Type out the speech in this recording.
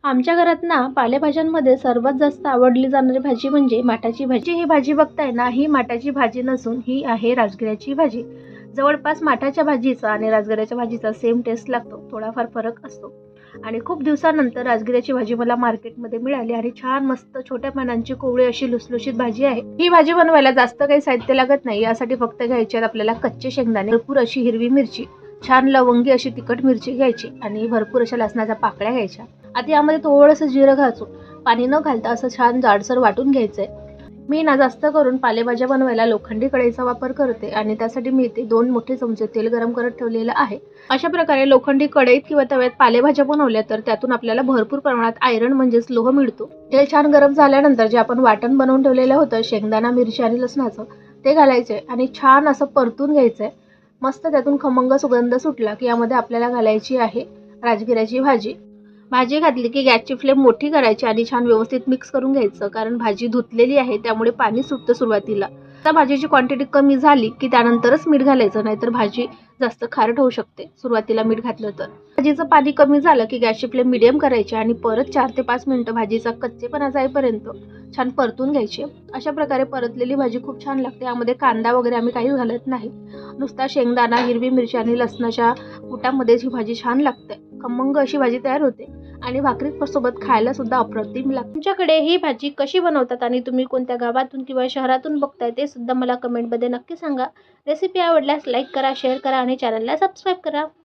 आमच्या घरात ना पालेभाज्यांमध्ये सर्वात जास्त आवडली जाणारी भाजी म्हणजे माटाची भाजी. ही भाजी बघताय ना, ही माटाची भाजी नसून ही आहे राजगिऱ्याची भाजी. जवळपास माठाच्या भाजीचा आणि राजगिऱ्याच्या भाजीचा सेम टेस्ट लागतो, थोडाफार फरक असतो. आणि खूप दिवसानंतर राजगिऱ्याची भाजी मला मार्केटमध्ये मिळाली आणि छान मस्त छोट्या पानांची कोवळी अशी लुसलुशीत भाजी आहे. ही भाजी बनवायला जास्त काही साहित्य लागत नाही. यासाठी फक्त घ्यायचे आहेत आपल्याला कच्चे शेंगदाणे, भरपूर अशी हिरवी मिरची, छान लवंगी अशी तिखट मिरची घ्यायची आणि भरपूर अशा लसणाच्या पाकळ्या घ्यायच्या. आता यामध्ये थोडंसं जिरं घालून पाणी न घालता असं छान जाडसर वाटून घ्यायचंय. मी ना जास्त करून पालेभाज्या बनवायला लोखंडी कढईचा वापर करते आणि त्यासाठी मी इथे 2 मोठे चमचे तेल गरम करत ठेवलेलं आहे. अशा प्रकारे लोखंडी कढईत किंवा तव्यात पालेभाज्या बनवल्या तर त्यातून आपल्याला भरपूर प्रमाणात आयरन म्हणजेच लोह मिळतो. तेल छान गरम झाल्यानंतर जे आपण वाटण बनवून ठेवलेलं होतं शेंगदाणा, मिरची आणि लसणाचं, ते घालायचंय आणि छान असं परतून घ्यायचंय. मस्त त्यातून खमंग सुगंध सुटला की यामध्ये आपल्याला घालायची आहे राजगिऱ्याची भाजी. भाजी घातली की गॅसची फ्लेम मोठी करायची आणि छान व्यवस्थित मिक्स करून घ्यायचं, कारण भाजी धुतलेली आहे त्यामुळे पाणी सुटतं सुरुवातीला. आता भाजीची क्वांटिटी कमी झाली की त्यानंतरच मीठ घालायचं, नाहीतर भाजी जास्त खारट होऊ शकते सुरुवातीला मीठ घातलं तर. भाजीचं पाणी कमी झालं की गॅसची फ्लेम मिडियम करायची आणि परत 4 ते 5 मिनिटं भाजीचा कच्चेपणा जाईपर्यंत छान परतून घ्यायची. अशा प्रकारे परतलेली भाजी खूप छान लागते. यामध्ये कांदा वगैरे आम्ही काहीच घालत नाही. नुसता शेंगदाणा, हिरवी मिरची आणि लसणाच्या कुटामध्येच ही भाजी छान लागते. खमंग अशी भाजी तयार होते आणि भाकरी सोबत खायला सुद्धा अप्रतिम लागते. तुमच्याकडे ही भाजी कशी बनवतात आणि तुम्ही कोणत्या गावातून किंवा शहरातून बघताय ते सुद्धा मला कमेंटमध्ये नक्की सांगा. रेसिपी आवडल्यास लाईक करा, शेअर करा आणि चॅनलला सबस्क्राईब करा.